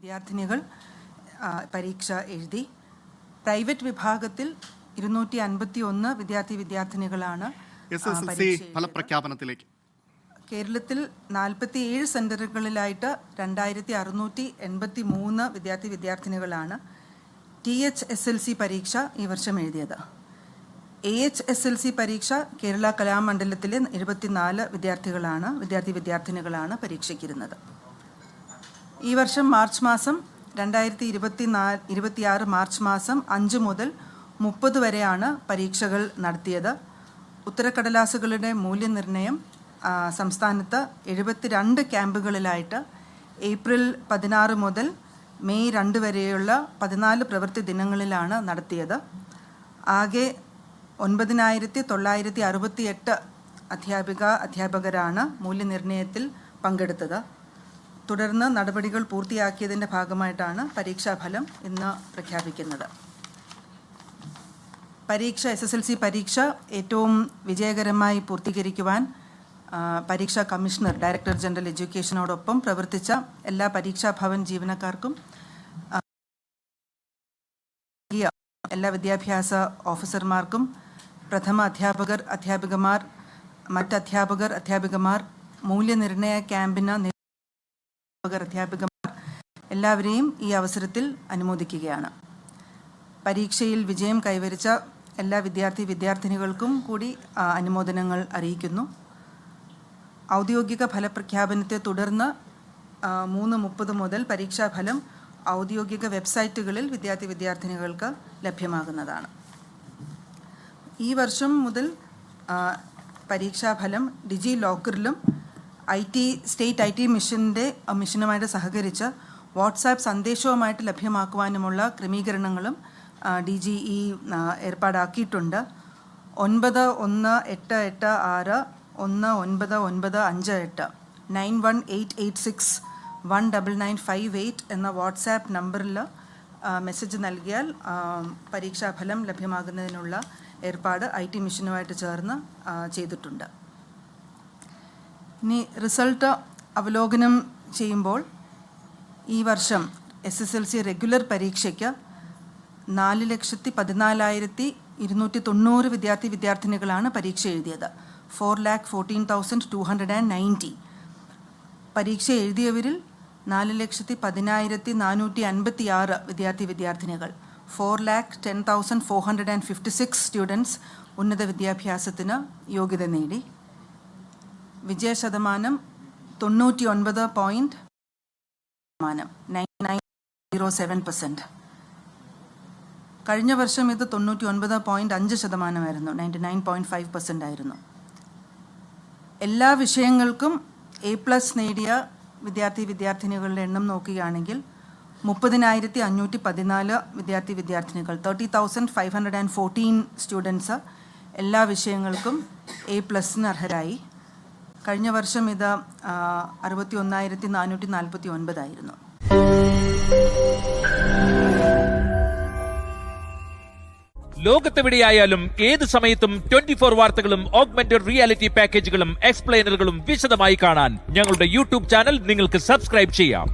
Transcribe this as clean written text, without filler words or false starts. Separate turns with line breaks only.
വിദ്യാർത്ഥിനികൾ പരീക്ഷ എഴുതി. പ്രൈവറ്റ് വിഭാഗത്തിൽ 251 വിദ്യാർത്ഥിനികളാണ്
SSLC ഫലപ്രഖ്യാപനത്തിലേക്ക്.
കേരളത്തിൽ 47 സെന്ററുകളിലായിട്ട് 2683 വിദ്യാർത്ഥിനികളാണ് THSLC പരീക്ഷ ഈ വർഷം എഴുതിയത്. AHSLC പരീക്ഷ കേരള കലാമണ്ഡലത്തിലെ 74 വിദ്യാർത്ഥിനികളാണ് പരീക്ഷയ്ക്കിരുന്നത്. ഈ വർഷം മാർച്ച് മാസം 2026 മാർച്ച് മാസം 5 മുതൽ 30 വരെയാണ് പരീക്ഷകൾ നടത്തിയത്. ഉത്തരക്കടലാസുകളുടെ മൂല്യനിർണ്ണയം സംസ്ഥാനത്ത് 72 ക്യാമ്പുകളിലായിട്ട് ഏപ്രിൽ 16 മുതൽ മെയ് 2 വരെയുള്ള 14 പ്രവൃത്തി ദിനങ്ങളിലാണ് നടത്തിയത്. ആകെ 9968 അധ്യാപകരാണ് മൂല്യനിർണ്ണയത്തിൽ പങ്കെടുത്തത്. തുടർന്ന് നടപടികൾ പൂർത്തിയാക്കിയതിൻ്റെ ഭാഗമായിട്ടാണ് പരീക്ഷാഫലം ഇന്ന് പ്രഖ്യാപിക്കുന്നത്. SSLC പരീക്ഷ ഏറ്റവും വിജയകരമായി പൂർത്തീകരിക്കുവാൻ പരീക്ഷാ കമ്മീഷണർ ഡയറക്ടർ ജനറൽ എഡ്യൂക്കേഷനോടൊപ്പം പ്രവർത്തിച്ച എല്ലാ പരീക്ഷാ ഭവൻ ജീവനക്കാർക്കും എല്ലാ വിദ്യാഭ്യാസ ഓഫീസർമാർക്കും പ്രഥമ അധ്യാപകർ അധ്യാപികമാർ മൂല്യനിർണ്ണയ ക്യാമ്പിന് അധ്യാപികമാർ എല്ലാവരെയും ഈ അവസരത്തിൽ അനുമോദിക്കുകയാണ്. പരീക്ഷയിൽ വിജയം കൈവരിച്ച എല്ലാ വിദ്യാർത്ഥിനികൾക്കും കൂടി അനുമോദനങ്ങൾ അറിയിക്കുന്നു. ഔദ്യോഗിക ഫലപ്രഖ്യാപനത്തെ തുടർന്ന് 3:30 മുതൽ പരീക്ഷാഫലം ഔദ്യോഗിക വെബ്സൈറ്റുകളിൽ വിദ്യാർത്ഥിനികൾക്ക് ലഭ്യമാകുന്നതാണ്. ഈ വർഷം മുതൽ പരീക്ഷാഫലം ഡിജി ലോക്കറിലും സ്റ്റേറ്റ് IT മിഷനുമായിട്ട് സഹകരിച്ച് വാട്സാപ്പ് സന്ദേശവുമായിട്ട് ലഭ്യമാക്കുവാനുമുള്ള ക്രമീകരണങ്ങളും DGE ഏർപ്പാടാക്കിയിട്ടുണ്ട്. 9188619958 9188619958 എന്ന വാട്സാപ്പ് നമ്പറിൽ മെസ്സേജ് നൽകിയാൽ പരീക്ഷാഫലം ലഭ്യമാകുന്നതിനുള്ള ഏർപ്പാട് IT മിഷനുമായിട്ട് ചേർന്ന് ചെയ്തിട്ടുണ്ട്. ഇനി റിസൾട്ട് അവലോകനം ചെയ്യുമ്പോൾ ഈ വർഷം SSLC റെഗുലർ പരീക്ഷയ്ക്ക് 4,14,290 വിദ്യാർത്ഥിനികളാണ് പരീക്ഷ എഴുതിയത്. 4,14,290. പരീക്ഷ എഴുതിയവരിൽ 4,10,456 വിദ്യാർത്ഥിനികൾ. 4,10,456 സ്റ്റുഡൻസ് ഉന്നത വിദ്യാഭ്യാസത്തിന് യോഗ്യത നേടി. വിജയശതമാനം 99.9907%. കഴിഞ്ഞ വർഷം ഇത് 99.5% 99.5% ആയിരുന്നു. എല്ലാ വിഷയങ്ങൾക്കും A+ നേടിയ വിദ്യാർത്ഥിനികളുടെ എണ്ണം നോക്കുകയാണെങ്കിൽ 30,514 വിദ്യാർത്ഥിനികൾ 30,514 സ്റ്റുഡൻസ് എല്ലാ വിഷയങ്ങൾക്കും A+ അർഹരായി. കഴിഞ്ഞ വർഷം ഇത് 61,449 ആയിരുന്നു.
ലോകത്തെവിടെയായാലും ഏത് സമയത്തും 24 വാർത്തകളും ഓഗ്മെന്റഡ് റിയാലിറ്റി പാക്കേജുകളും എക്സ്പ്ലെയിനറുകളും വിശദമായി കാണാൻ ഞങ്ങളുടെ YouTube ചാനൽ നിങ്ങൾക്ക് സബ്സ്ക്രൈബ് ചെയ്യാം.